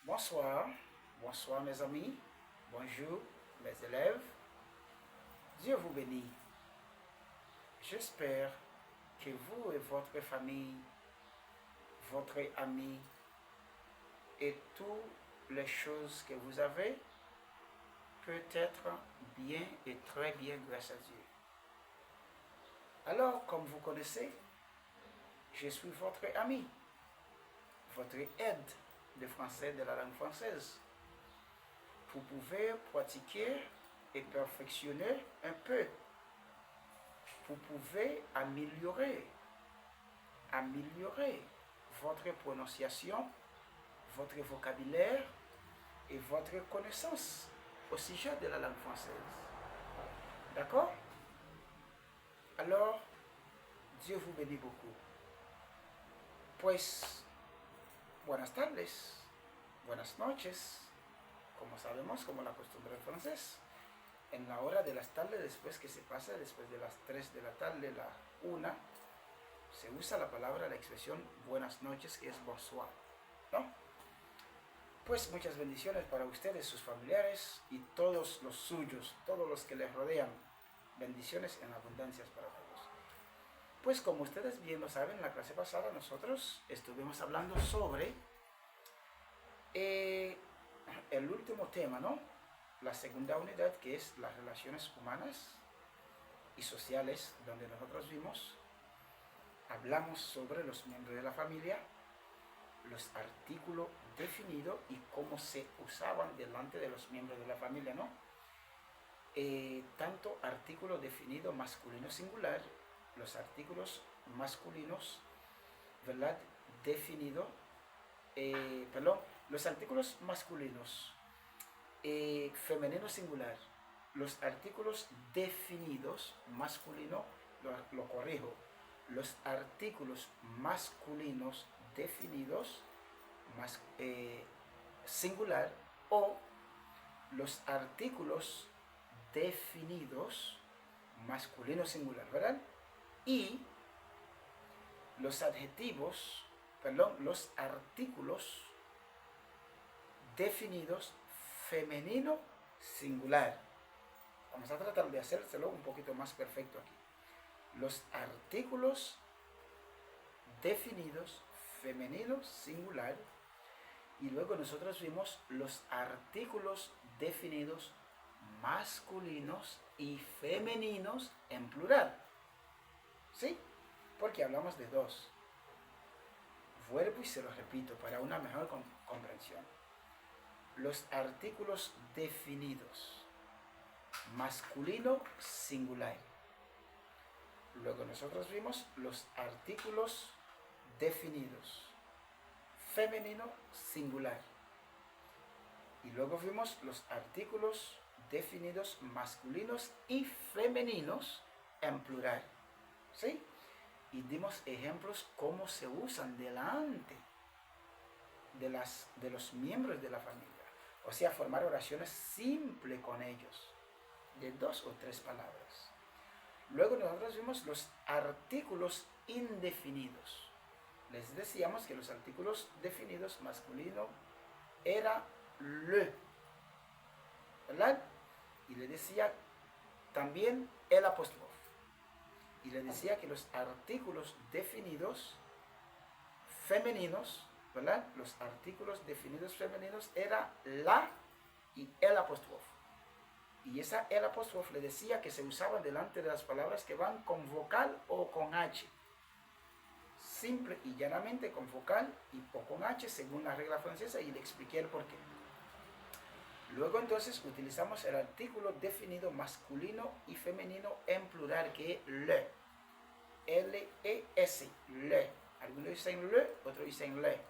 Bonsoir, bonsoir mes amis, bonjour mes élèves. Dieu vous bénit. J'espère que vous et votre famille, votre ami et toutes les choses que vous avez peut être bien et très bien grâce à Dieu. Alors, comme vous connaissez, je suis votre ami, votre aide de français de la langue française. Vous pouvez pratiquer et perfectionner un peu. Vous pouvez améliorer votre prononciation, votre vocabulaire et votre connaissance au sujet de la langue française. D'accord? Alors, Dieu vous bénit beaucoup. Pues, buenas tardes, buenas noches, como sabemos, como la costumbre en francés. En la hora de las tardes, después que se pasa, después de las 3 de la tarde, la 1, se usa la palabra, la expresión buenas noches, que es bonsoir, ¿no? Pues muchas bendiciones para ustedes, sus familiares y todos los suyos, todos los que les rodean. Bendiciones en abundancia para todos. Pues como ustedes bien lo saben, en la clase pasada nosotros estuvimos hablando sobre el último tema, ¿no? La segunda unidad, que es las relaciones humanas y sociales, donde nosotros hablamos sobre los miembros de la familia, los artículos definidos y cómo se usaban delante de los miembros de la familia, ¿no? Tanto artículo definido masculino singular, los artículos masculinos, ¿verdad? Definido, los artículos masculinos femenino singular, los artículos definidos masculino, lo corrijo, los artículos masculinos definidos singular o los artículos definidos masculino singular, ¿verdad? Y los los artículos definidos femenino singular. Vamos a tratar de hacérselo un poquito más perfecto aquí. Los artículos definidos femenino singular, y luego nosotros vimos los artículos definidos masculinos y femeninos en plural. ¿Sí? Porque hablamos de dos. Vuelvo y se lo repito para una mejor comprensión. Los artículos definidos masculino singular. Luego nosotros vimos los artículos definidos femenino singular. Y luego vimos los artículos definidos masculinos y femeninos en plural. ¿Sí? Y dimos ejemplos cómo se usan delante de los miembros de la familia. O sea, formar oraciones simples con ellos, de 2 o 3 palabras. Luego nosotros vimos los artículos indefinidos. Les decíamos que los artículos definidos masculino era le, ¿verdad? Y le decía también el apóstrofe. Y le decía que los artículos definidos femeninos, ¿verdad? Los artículos definidos femeninos era la y el apóstrofe. Y esa el apóstrofe le decía que se usaban delante de las palabras que van con vocal o con H. Simple y llanamente con vocal o con H según la regla francesa, y le expliqué el porqué. Luego entonces utilizamos el artículo definido masculino y femenino en plural, que es le. L-E-S, le. Algunos dicen le, otros dicen le,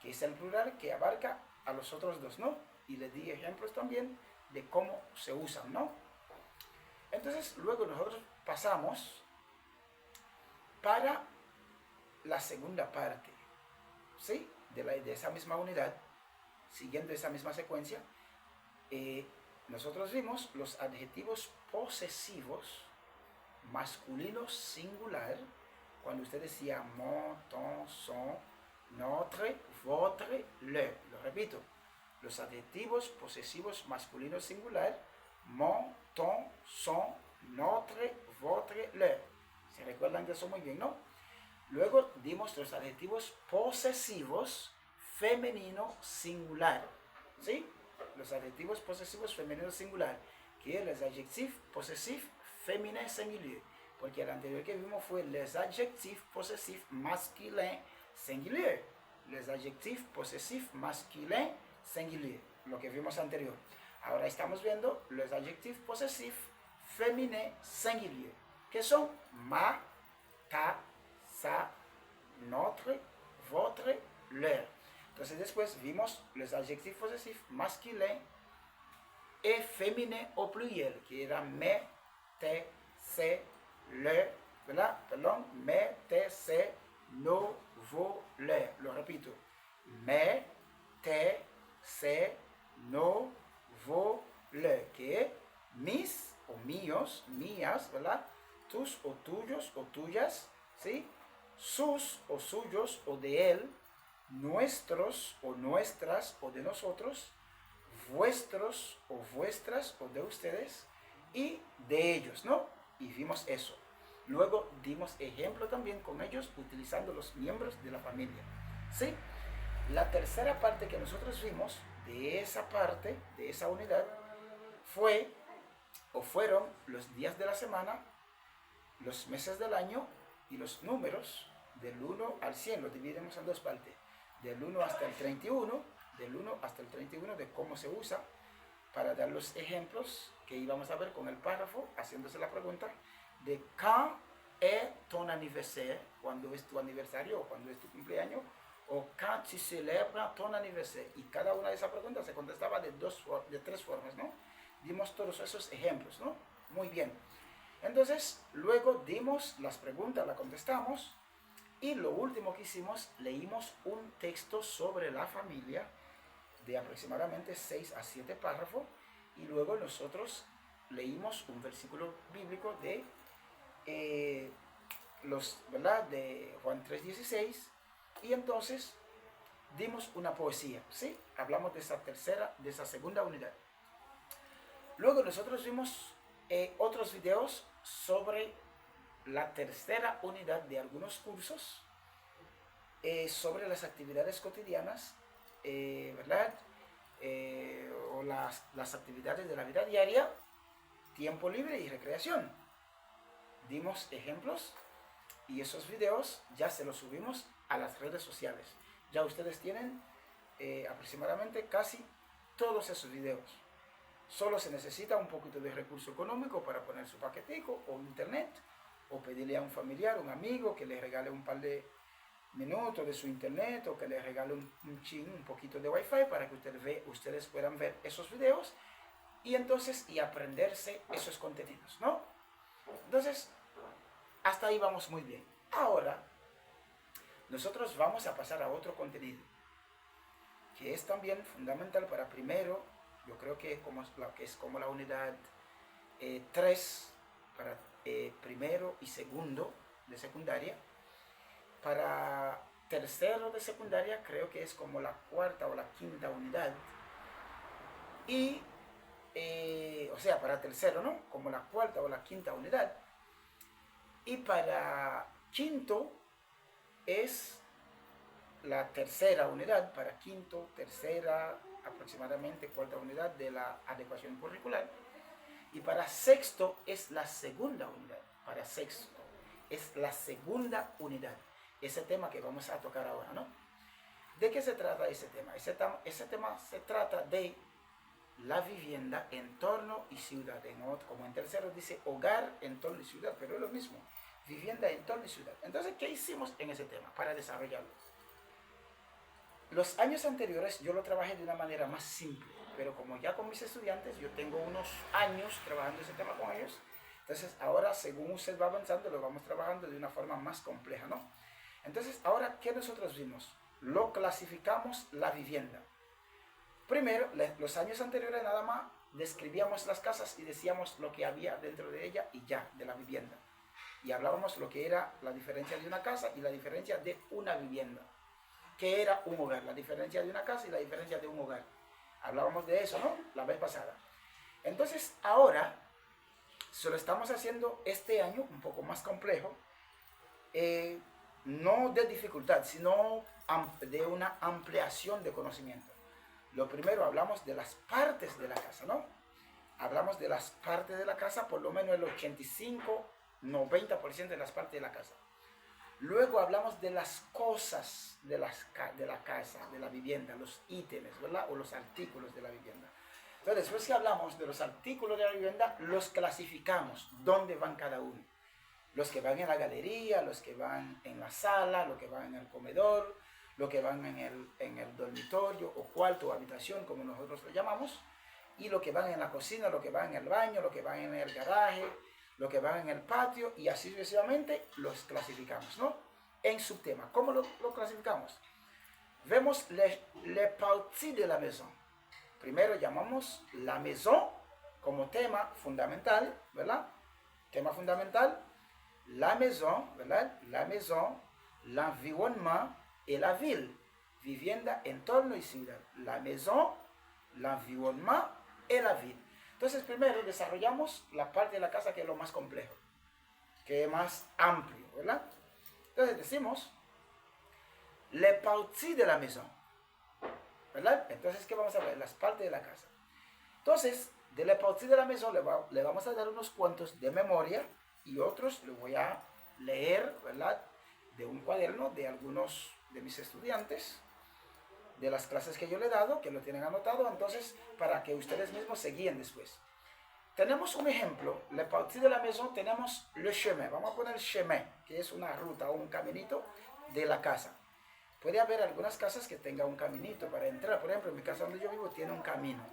que es el plural que abarca a los otros dos, ¿no? Y les di ejemplos también de cómo se usan, ¿no? Entonces luego nosotros pasamos para la segunda parte, ¿sí? De esa misma unidad, siguiendo esa misma secuencia. Nosotros vimos los adjetivos posesivos masculino singular, cuando usted decía mon, ton, son, notre, votre, le. Lo repito, los adjetivos posesivos masculinos singular, mon, ton, son, notre, votre, leur. ¿Se recuerdan de eso muy bien, no? Luego dimos los adjetivos posesivos femenino singular, ¿sí? Los adjetivos posesivos femenino singular, que es les adjectifs possessifs féminin singulier, porque el anterior que vimos fue les adjectifs possessifs masculin singulier, les adjectifs possessifs masculin singulier, lo que vimos anterior. Ahora estamos viendo los adjectifs possessifs féminin singulier, que son ma, ta, sa, notre, votre, leur. Entonces después vimos los adjectifs posesifs masculin et féminin au pluriel, que era me, te, se, le, ¿verdad? Perdón, me, te, se, no, vo, le. Lo repito. Me, te, se, no, vo, le. Que es mis o míos, mías, ¿verdad? Tus o tuyos o tuyas, ¿sí? Sus o suyos o de él, nuestros o nuestras o de nosotros, vuestros o vuestras o de ustedes y de ellos, ¿no? Y vimos eso. Luego dimos ejemplo también con ellos utilizando los miembros de la familia, ¿sí? La tercera parte que nosotros vimos de esa parte, de esa unidad, fue o fueron los días de la semana, los meses del año y los números del 1 al 100. Lo dividimos en dos partes, del 1 hasta el 31, del 1 hasta el 31 de cómo se usa, para dar los ejemplos que íbamos a ver con el párrafo, haciéndose la pregunta de quand est ton anniversaire, cuando es tu aniversario o cuando es tu cumpleaños, o quand tu célèbres ton anniversaire. Y cada una de esas preguntas se contestaba de tres formas, ¿no? Dimos todos esos ejemplos, ¿no? Muy bien. Entonces, luego dimos las preguntas, las contestamos, y lo último que hicimos, leímos un texto sobre la familia de aproximadamente 6 a 7 párrafos, y luego nosotros leímos un versículo bíblico de ¿verdad? De Juan 3:16, y entonces dimos una poesía, ¿sí? Hablamos de esa segunda unidad. Luego nosotros vimos otros videos sobre la tercera unidad de algunos cursos, sobre las actividades cotidianas, ¿verdad? O las actividades de la vida diaria, tiempo libre y recreación. Dimos ejemplos y esos videos ya se los subimos a las redes sociales. Ya ustedes tienen aproximadamente casi todos esos videos. Solo se necesita un poquito de recurso económico para poner su paquetico o internet, o pedirle a un familiar, un amigo, que le regale un par de minutos de su internet, o que le regale un poquito de wifi para que ustedes puedan ver esos videos y aprenderse esos contenidos, ¿no? Entonces, hasta ahí vamos muy bien. Ahora, nosotros vamos a pasar a otro contenido que es también fundamental para primero, yo creo que es como la unidad 3 para primero y segundo de secundaria. Para tercero de secundaria creo que es como la cuarta o la quinta unidad. Y, o sea, para tercero, ¿no? Como la cuarta o la quinta unidad. Y para quinto es la tercera unidad, para quinto, tercera, aproximadamente cuarta unidad de la adecuación curricular. Y para sexto es la segunda unidad. Para sexto es la segunda unidad. Ese tema que vamos a tocar ahora, ¿no? ¿De qué se trata ese tema? Ese tema se trata de la vivienda, entorno y ciudad. Como en tercero dice hogar, entorno y ciudad, pero es lo mismo. Vivienda, entorno y ciudad. Entonces, ¿qué hicimos en ese tema para desarrollarlo? Los años anteriores yo lo trabajé de una manera más simple, pero como ya con mis estudiantes, yo tengo unos años trabajando ese tema con ellos, entonces ahora según usted va avanzando, lo vamos trabajando de una forma más compleja, ¿no? Entonces, ahora, ¿qué nosotros vimos? Lo clasificamos la vivienda. Primero, los años anteriores nada más describíamos las casas y decíamos lo que había dentro de ella y ya, de la vivienda. Y hablábamos lo que era la diferencia de una casa y la diferencia de una vivienda. ¿Qué era un hogar? La diferencia de una casa y la diferencia de un hogar. Hablábamos de eso, ¿no? La vez pasada. Entonces, ahora, se lo estamos haciendo este año un poco más complejo, no de dificultad, sino de una ampliación de conocimiento. Lo primero, hablamos de las partes de la casa, ¿no? Hablamos de las partes de la casa, por lo menos el 85-90% de las partes de la casa. Luego hablamos de las cosas de la casa, de la vivienda, los ítems, ¿verdad? O los artículos de la vivienda. Entonces, después que hablamos de los artículos de la vivienda, los clasificamos, dónde van cada uno. Los que van en la galería, los que van en la sala, los que van en el comedor, los que van en el dormitorio o cuarto o habitación, como nosotros lo llamamos, y los que van en la cocina, los que van en el baño, los que van en el garaje, los que van en el patio, y así sucesivamente los clasificamos, ¿no? En subtema. ¿Cómo lo clasificamos? Vemos les parties de la maison. Primero llamamos la maison como tema fundamental, ¿verdad? Tema fundamental. La maison, ¿verdad? La maison, l'environnement et la ville. Vivienda, entorno y ciudad. La maison, l'environnement et la ville. Entonces, primero desarrollamos la parte de la casa que es lo más complejo, que es más amplio, ¿verdad? Entonces decimos, les parties de la maison, ¿verdad? Entonces, ¿qué vamos a ver? Las partes de la casa. Entonces, de les parties de la maison le vamos a dar unos cuantos de memoria y otros le voy a leer, ¿verdad? De un cuaderno de algunos de mis estudiantes, de las clases que yo le he dado, que lo tienen anotado, entonces, para que ustedes mismos se guíen después. Tenemos un ejemplo, la partie de la maison, tenemos le chemin, vamos a poner chemin, que es una ruta o un caminito de la casa. Puede haber algunas casas que tengan un caminito para entrar, por ejemplo, en mi casa donde yo vivo tiene un camino,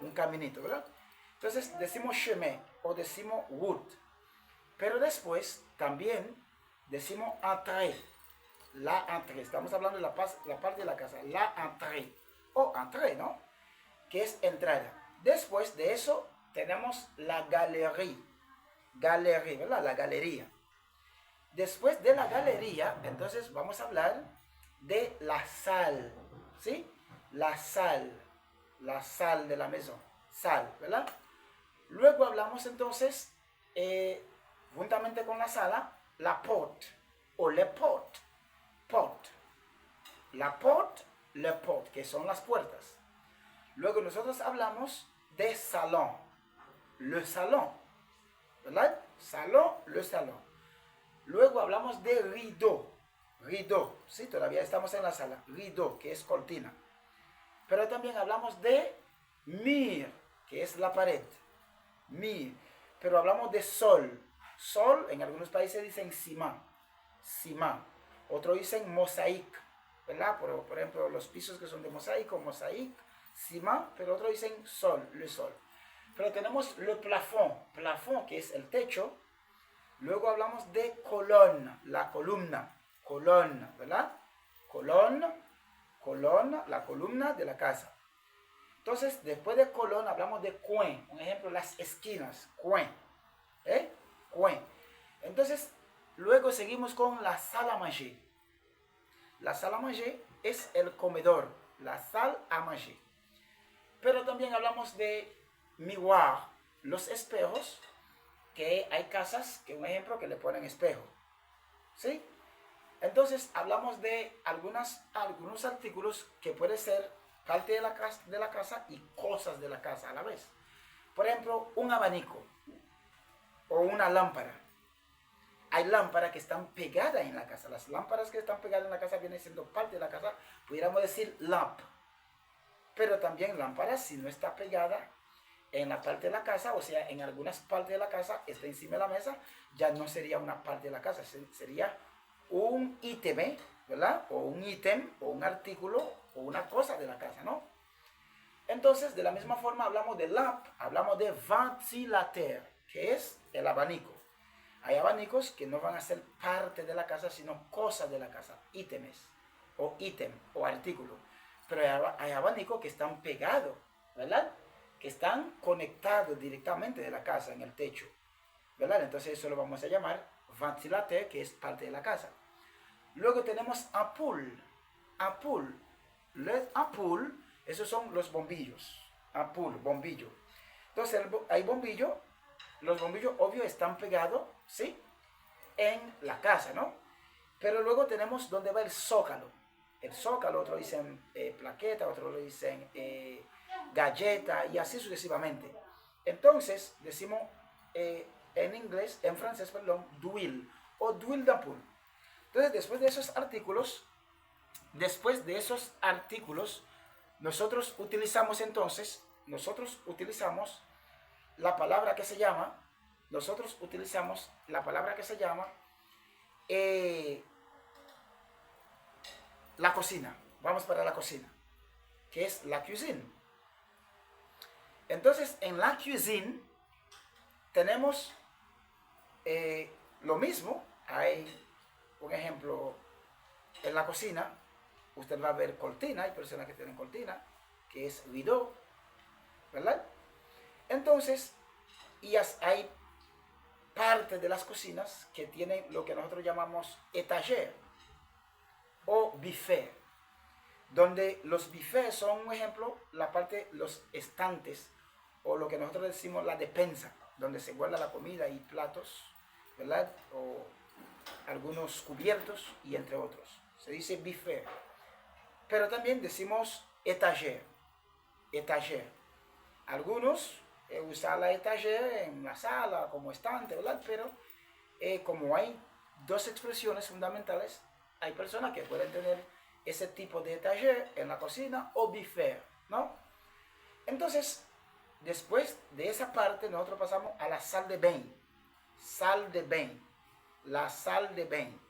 un caminito, ¿verdad? Entonces decimos chemin o decimos route, pero después también decimos entrée. La entrée, estamos hablando de la parte de la casa, la entrée, o entrée, ¿no? Que es entrada. Después de eso tenemos la galerie, galerie, ¿verdad? La galería. Después de la galería, entonces vamos a hablar de la salle, ¿sí? La salle de la maison, salle, ¿verdad? Luego hablamos entonces, juntamente con la sala, la porte, o le porte. Porte. La porte, le porte, que son las puertas. Luego nosotros hablamos de salón, le salón, ¿verdad? Salón, le salón. Luego hablamos de rideau, rideau, sí, todavía estamos en la sala, rideau, que es cortina. Pero también hablamos de mur, que es la pared, mur. Pero hablamos de sol, sol, en algunos países dicen ciment, ciment. Otros dicen mosaic, ¿verdad? Por ejemplo, los pisos que son de mosaico, mosaic, ciment, pero otros dicen sol, le sol. Pero tenemos le plafond, plafond que es el techo. Luego hablamos de colonne, la columna, colonne, ¿verdad? Colonne, colonne, la columna de la casa. Entonces, después de colonne hablamos de coin, un ejemplo, las esquinas, coin, coin. Entonces, luego seguimos con la salle à manger. La salle à manger es el comedor, la salle à manger. Pero también hablamos de miroir, los espejos, que hay casas, que un ejemplo, que le ponen espejo. ¿Sí? Entonces, hablamos de algunos artículos que pueden ser parte de la casa y cosas de la casa a la vez. Por ejemplo, un abanico o una lámpara. Hay lámparas que están pegadas en la casa. Las lámparas que están pegadas en la casa vienen siendo parte de la casa. Pudiéramos decir lamp. Pero también lámparas, si no está pegada en la parte de la casa, o sea, en algunas partes de la casa, está encima de la mesa, ya no sería una parte de la casa. Sería un ítem, ¿verdad? O un ítem, o un artículo, o una cosa de la casa, ¿no? Entonces, de la misma forma hablamos de lamp, hablamos de ventilateur, que es el abanico. Hay abanicos que no van a ser parte de la casa, sino cosas de la casa, ítems, o ítem, o artículo. Pero hay abanicos que están pegados, ¿verdad? Que están conectados directamente de la casa, en el techo, ¿verdad? Entonces eso lo vamos a llamar ventilateur, que es parte de la casa. Luego tenemos ampoule. Ampoule. Les ampoules Esos son los bombillos. Ampoule, bombillo. Entonces hay bombillo. Los bombillos, obvio, están pegados, ¿sí? En la casa, ¿no? Pero luego tenemos donde va el zócalo. El zócalo, otros dicen plaqueta, otros lo dicen galleta y así sucesivamente. Entonces, decimos en inglés, en francés, perdón, d'huile o d'huile d'ampoule. Entonces, después de esos artículos, nosotros utilizamos la palabra que se llama, la cocina. Vamos para la cocina, que es la cuisine. Entonces, en la cuisine tenemos lo mismo. Hay un ejemplo en la cocina. Usted va a ver cortina, hay personas que tienen cortina, que es rideau, ¿verdad? Entonces, y hay parte de las cocinas que tienen lo que nosotros llamamos étagère o buffet, donde los buffets son, un ejemplo, la parte, los estantes, o lo que nosotros decimos la despensa, donde se guarda la comida y platos, ¿verdad? O algunos cubiertos y entre otros. Se dice buffet. Pero también decimos étagère. Algunos usan la étagère en la sala como estante, ¿verdad? Pero como hay dos expresiones fundamentales, hay personas que pueden tener ese tipo de étagère en la cocina o buffet, ¿no? Entonces, después de esa parte, nosotros pasamos a la salle de bain. La salle de bain,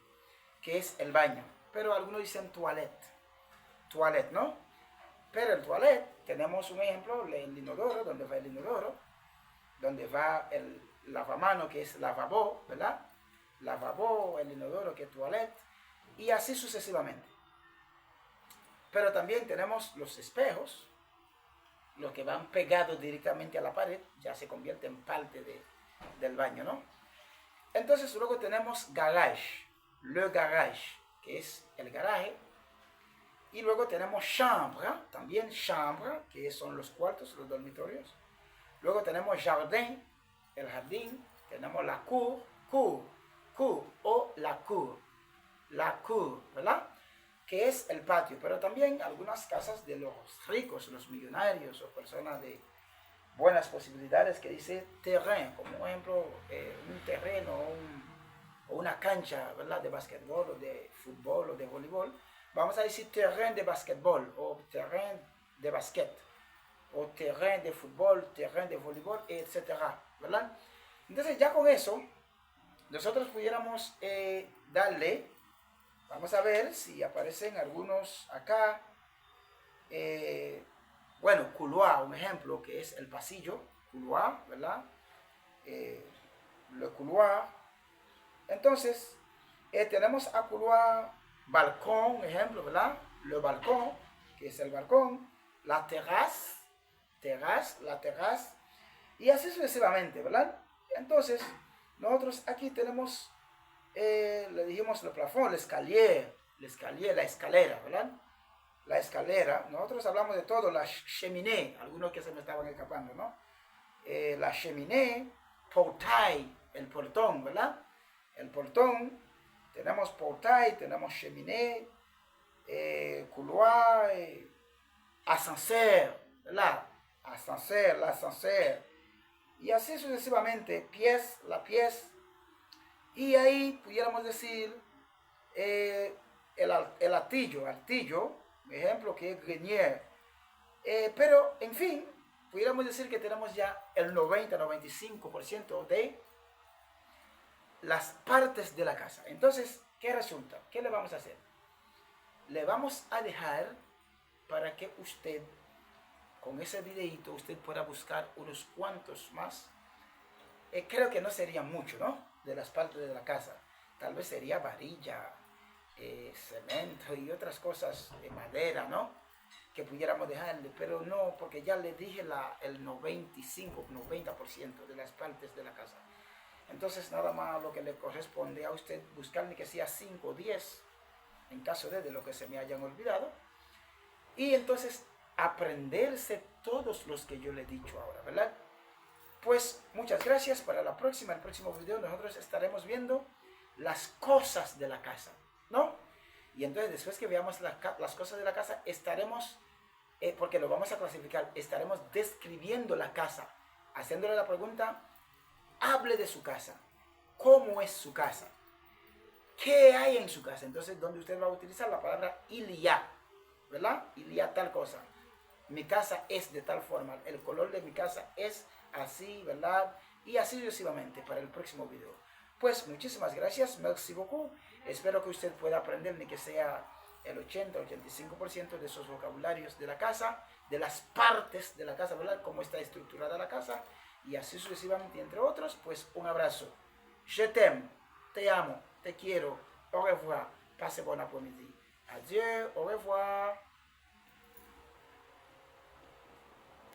que es el baño. Pero algunos dicen toilette, ¿no? Pero el toilette, tenemos un ejemplo, el inodoro, donde va el inodoro, donde va el lavamano, que es lavabo, ¿verdad? Lavabo, el inodoro, que es toilette, y así sucesivamente. Pero también tenemos los espejos, los que van pegados directamente a la pared, ya se convierte en parte del baño, ¿no? Entonces luego tenemos garage, le garage, que es el garaje. Y luego tenemos chambre, también chambre, que son los cuartos, los dormitorios. Luego tenemos jardin, el jardín. Tenemos la cour o la cour, ¿verdad? Que es el patio. Pero también algunas casas de los ricos, los millonarios o personas de buenas posibilidades que dice terrain, como por ejemplo un terreno o una cancha, ¿verdad? De basquetbol o de fútbol o de voleibol. Vamos a decir terrain de basquetbol o terrain de basquet o terrain de fútbol, terrain de voleibol, etc., ¿verdad? Entonces ya con eso nosotros pudiéramos darle, vamos a ver si aparecen algunos acá, bueno, couloir, un ejemplo, que es el pasillo, couloir, ¿verdad? Le couloir. Entonces, tenemos a couloir, balcón, ejemplo, ¿verdad? Le balcón, que es el balcón, la terraza, la terraza, y así sucesivamente, ¿verdad? Entonces, nosotros aquí tenemos, le dijimos el plafón, la escalera, ¿verdad? La escalera, nosotros hablamos de todo, la cheminée, algunos que se me estaban escapando, ¿no? La cheminée, portail, el portón, ¿verdad? El portón, tenemos portail, tenemos cheminée, couloir, ascenseur, ¿verdad? L'ascenseur, y así sucesivamente, la pièce, y ahí pudiéramos decir el artillo, ejemplo que es grenier, pero en fin, pudiéramos decir que tenemos ya el 90-95% de las partes de la casa. Entonces, ¿qué resulta? ¿Qué le vamos a hacer? Le vamos a dejar para que usted, con ese videito, usted pueda buscar unos cuantos más. Creo que no sería mucho, ¿no? De las partes de la casa. Tal vez sería varilla, cemento y otras cosas de madera, ¿no? Que pudiéramos dejarle, pero no, porque ya le dije el 95-90% de las partes de la casa. Entonces nada más lo que le corresponde a usted buscarle que sea 5 o 10 en caso de lo que se me hayan olvidado, y entonces aprenderse todos los que yo le he dicho ahora, ¿verdad? Pues muchas gracias. Para el próximo video nosotros estaremos viendo las cosas de la casa, ¿no? Y entonces después que veamos las cosas de la casa, estaremos, porque lo vamos a clasificar, estaremos describiendo la casa, haciéndole la pregunta, hable de su casa, cómo es su casa, qué hay en su casa. Entonces, donde usted va a utilizar la palabra ilia, ¿verdad? Ilia tal cosa. Mi casa es de tal forma, el color de mi casa es así, ¿verdad? Y así sucesivamente para el próximo video. Pues muchísimas gracias, merci beaucoup. Espero que usted pueda aprender ni que sea el 80-85% de esos vocabularios de la casa, de las partes de la casa, ¿verdad? Cómo está estructurada la casa y así sucesivamente, entre otros. Pues un abrazo. Je t'aime, te amo, te quiero. Au revoir. Passe bon après-midi. Adieu, au revoir.